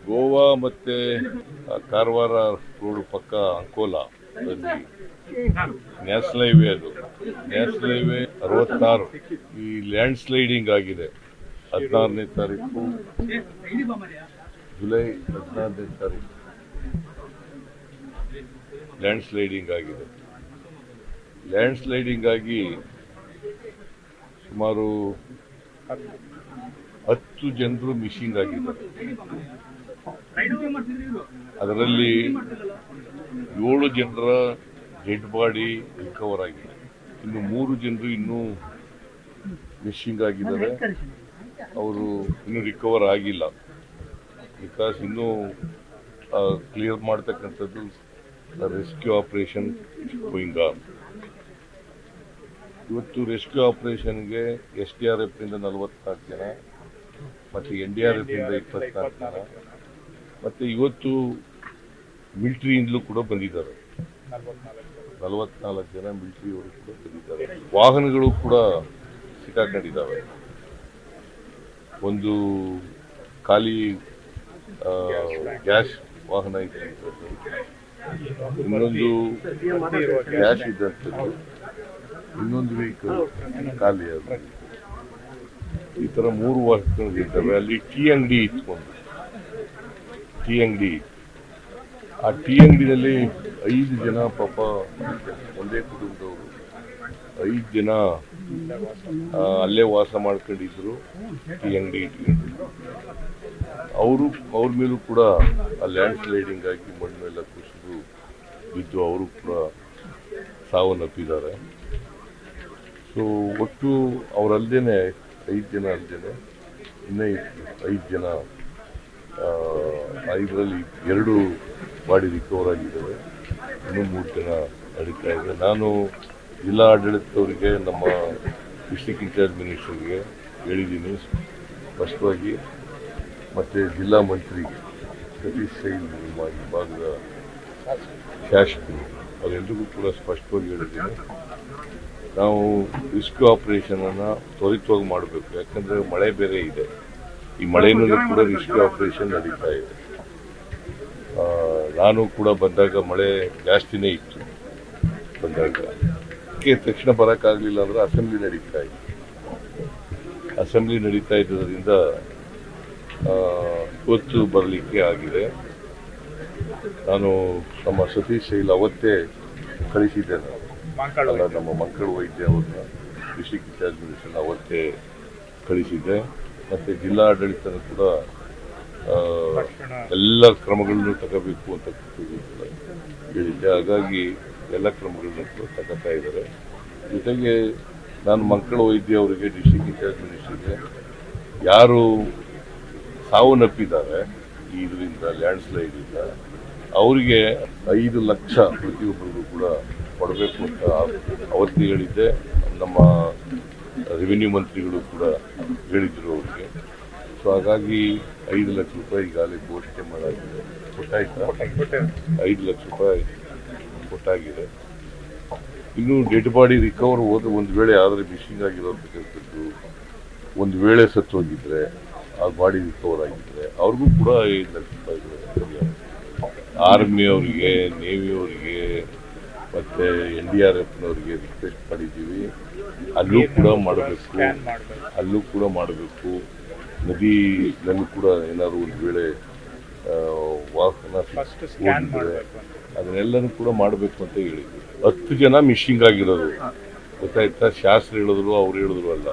ಗೋವಾ ಮತ್ತೆ ಕಾರವಾರ ರೋಡ್ ಪಕ್ಕ Ankola national highway ಅದು ನ್ಯಾಷನಲ್ ಹೈವೇ 66 ಈ ಲ್ಯಾಂಡ್ ಸ್ಲೈಡಿಂಗ್ ಆಗಿದೆ 16ನೇ ತಾರೀಕು ಜುಲೈ 16ನೇ ತಾರೀಕು ಲ್ಯಾಂಡ್ ಸ್ಲೈಡಿಂಗ್ ಆಗಿದೆ. ಲ್ಯಾಂಡ್ ಸ್ಲೈಡಿಂಗ್ ಆಗಿ ಸುಮಾರು 10 ಜನರು ಮಿಸ್ಸಿಂಗ್ ಆಗಿದ್ದಾರೆ. ಅದರಲ್ಲಿ 7 ಜನರ ಡೆಡ್ ಬಾಡಿ ರಿಕವರ್ ಆಗಿದೆ. ಇನ್ನು 3 ಜನರು ಇನ್ನೂ ಮಿಸ್ಸಿಂಗ್ ಆಗಿದ್ದಾರೆ. ಅವರು ಇನ್ನೂ ರಿಕವರ್ ಆಗಿಲ್ಲ. ಬಿಕಾಸ್ ಇನ್ನೂ ಕ್ಲಿಯರ್ ಮಾಡ್ತಕ್ಕಂಥದ್ದು ರೆಸ್ಕ್ಯೂ ಆಪರೇಷನ್ ಗೋಯಿಂಗ್ ಆನ್. ಇವತ್ತು ರೆಸ್ಕ್ಯೂ ಆಪರೇಷನ್ಗೆ SDRF ನಿಂದ 44 ಜನ ಮತ್ತು NDRF ನಿಂದ 24 ಜನ ಮತ್ತು ಇವತ್ತು ಮಿಲಿಟರಿಯಿಂದಲೂ ಕೂಡ ಬಂದಿದ್ದಾರೆ. 44 ಜನ ಮಿಲಿಟರಿಯವರು ಕೂಡ ಬಂದಿದ್ದಾರೆ. ವಾಹನಗಳು ಕೂಡ ಸಿಕ್ಕಾಕೊಂಡಿದ್ದಾವೆ. ಒಂದು ಖಾಲಿ ಗ್ಯಾಸ್ ವಾಹನ ಇದ್ದಂಥದ್ದು, ಇನ್ನೊಂದು ಗ್ಯಾಸ್ ಇದ್ದಂಥದ್ದು, ಇನ್ನೊಂದು ವೆಹಿಕಲ್ ಖಾಲಿ ಅದು. ಈ ಥರ 3 ವಾಹನಗಳಿದ್ದಾವೆ. ಅಲ್ಲಿ ಟೀ ಅಂಗಡಿ ಇಟ್ಕೊಂಡು ಆ ಟೀ ಅಂಗಡಿನಲ್ಲಿ 5 ಜನ ಪಾಪ ಒಂದೇ ಕುಟುಂಬದವರು 5 ಜನ ಅಲ್ಲೇ ವಾಸ ಮಾಡ್ಕೊಂಡಿದ್ರು. ಟೀ ಅಂಗಡಿ ಇಟ್ಕೊಂಡು ಅವ್ರ ಮೇಲೂ ಕೂಡ ಆ ಲ್ಯಾಂಡ್ ಸ್ಲೈಡಿಂಗ್ ಆಗಿ ಮಣ್ಣೆಲ್ಲ ಕುಸಿದು ಬಿದ್ದು ಅವರು ಕೂಡ ಸಾವನ್ನಪ್ಪಿದ್ದಾರೆ. ಸೊ ಒಟ್ಟು ಅವರಲ್ಲದೇನೆ 5 ಜನ ಅಲ್ಲದೇನೆ ಇನ್ನೂ 5 ಜನ, ಇದರಲ್ಲಿ 2 ಬಾಡಿ ರಿಕವರ್ ಆಗಿದ್ದಾವೆ. ಇನ್ನೂ 3 ಜನ ನಡೀತಾ ಇದೆ. ನಾನು ಜಿಲ್ಲಾ ಆಡಳಿತದವರಿಗೆ, ನಮ್ಮ ಡಿಸ್ಟ್ರಿಕ್ಟ್ ಇನ್ಚಾರ್ಜ್ ಮಿನಿಸ್ಟರ್ಗೆ ಹೇಳಿದ್ದೀನಿ ಸ್ಪಷ್ಟವಾಗಿ, ಮತ್ತು ಜಿಲ್ಲಾ ಮಂತ್ರಿಗೆ ಸತೀಶ್ ಸೈಲ್ ನಿಮ್ಮ ಈ ಭಾಗದ ಶಾಸಕರು ಅವರೆಲ್ಲರಿಗೂ ಕೂಡ ಸ್ಪಷ್ಟವಾಗಿ ಹೇಳಿದ್ದೀನಿ. ನಾವು ರೆಸ್ಕ್ಯೂ ಆಪರೇಷನನ್ನು ತ್ವರಿತವಾಗಿ ಮಾಡಬೇಕು. ಯಾಕಂದರೆ ಮಳೆ ಬೇರೆ ಇದೆ. ಈ ಮಳೆಯಲ್ಲೂ ಕೂಡ ರೆಸ್ಕ್ಯೂ ಆಪರೇಷನ್ ನಡೀತಾ ಇದೆ. ನಾನು ಕೂಡ ಬಂದಾಗ ಮಳೆ ಜಾಸ್ತಿನೇ ಇತ್ತು. ಬಂದಾಗ ತಕ್ಷಣ ಬರೋಕ್ಕಾಗಲಿಲ್ಲ ಅಂದರೆ ಅಸೆಂಬ್ಲಿ ನಡೀತಾ ಇದ್ದರಿಂದ ಇವತ್ತು ಬರಲಿಕ್ಕೆ ಆಗಿದೆ. ನಾನು ನಮ್ಮ ಸತೀಶ್ ಶೈಲ್ ಅವತ್ತೇ ಕಳಿಸಿದ್ದೇನೆ. ನಮ್ಮ ಮಕ್ಕಳ ವೈದ್ಯ ಅವ್ರನ್ನ ಡಿಸ್ಟ್ರಿಕ್ಟ್ ಇನ್ಚಾರ್ಜ್ ಮಿನಿಸ್ಟರ್ನ ಅವತ್ತೇ ಕಳಿಸಿದ್ದೆ. ಮತ್ತು ಜಿಲ್ಲಾ ಆಡಳಿತನೂ ಕೂಡ ಎಲ್ಲ ಕ್ರಮಗಳನ್ನು ತಗೋಬೇಕು ಅಂತ ಹೇಳಿದ್ದೆ. ಹಾಗಾಗಿ ಎಲ್ಲ ಕ್ರಮಗಳನ್ನು ಕೂಡ ತಗೋತಾ ಇದ್ದಾರೆ. ಜೊತೆಗೆ ನಾನು ಮಕ್ಕಳ ವೈದ್ಯ ಅವರಿಗೆ, ಡಿಸ್ಟ್ರಿಕ್ಟ್ ಇನ್ಚಾರ್ಜ್ ಮಿನಿಸ್ಟರ್ಗೆ, ಯಾರು ಸಾವನ್ನಪ್ಪಿದ್ದಾರೆ ಇದರಿಂದ ಲ್ಯಾಂಡ್ ಸ್ಲೈಡಿಂದ ಅವರಿಗೆ 5 ಲಕ್ಷ ಪ್ರತಿಯೊಬ್ಬರಿಗೂ ಕೂಡ ಕೊಡಬೇಕು ಅಂತ ಅವತ್ತೇ ಹೇಳಿದ್ದೆ. ನಮ್ಮ ರೆವಿನ್ಯೂ ಮಂತ್ರಿಗಳು ಕೂಡ ಹೇಳಿದರು ಅವರಿಗೆ. ಸೊ ಹಾಗಾಗಿ 5 ಲಕ್ಷ ರೂಪಾಯಿ ಈಗಾಗಲೇ ಘೋಷಣೆ ಮಾಡಾಗಿದೆ. ಕೊಟ್ಟಾಯ್ತಾ? 5 ಲಕ್ಷ ರೂಪಾಯಿ ಕೊಟ್ಟಾಗಿದೆ. ಇನ್ನು ಡೆಡ್ ಬಾಡಿ ರಿಕವರ್ ಒಂದು ವೇಳೆ ಆದರೆ ಮಿಸ್ಸಿಂಗ್ ಆಗಿರೋತಕ್ಕಂಥದ್ದು, ಒಂದು ವೇಳೆ ಸತ್ತೋಗಿದ್ರೆ ಆ ಬಾಡಿ ರಿಕವರ್ ಆಗಿದ್ರೆ ಅವ್ರಿಗೂ ಕೂಡ 5 ಲಕ್ಷ ರೂಪಾಯಿ. ಆರ್ಮಿ ಅವರಿಗೆ, ನೇವಿ ಅವರಿಗೆ ಮತ್ತು NDRFನವರಿಗೆ ರಿಕ್ವೆಸ್ಟ್ ಮಾಡಿದ್ದೀವಿ. ಅಲ್ಲೂ ಕೂಡ ಮಾಡಬೇಕು. ನದಿನಲ್ಲೂ ಕೂಡ ಏನಾದ್ರು ಒಂದು ವೇಳೆ ವಾಹನ ಹೋಗಿದ್ರೆ ಅದನ್ನೆಲ್ಲನೂ ಕೂಡ ಮಾಡಬೇಕು ಅಂತ ಹೇಳಿದ್ವಿ. 10 ಜನ ಮಿಸ್ಸಿಂಗ್ ಆಗಿರೋದು ಗೊತ್ತಾಯ್ತಾ? ಶಾಸ್ತ್ರ ಹೇಳಿದ್ರು, ಅವ್ರು ಹೇಳಿದ್ರು ಅಲ್ಲ.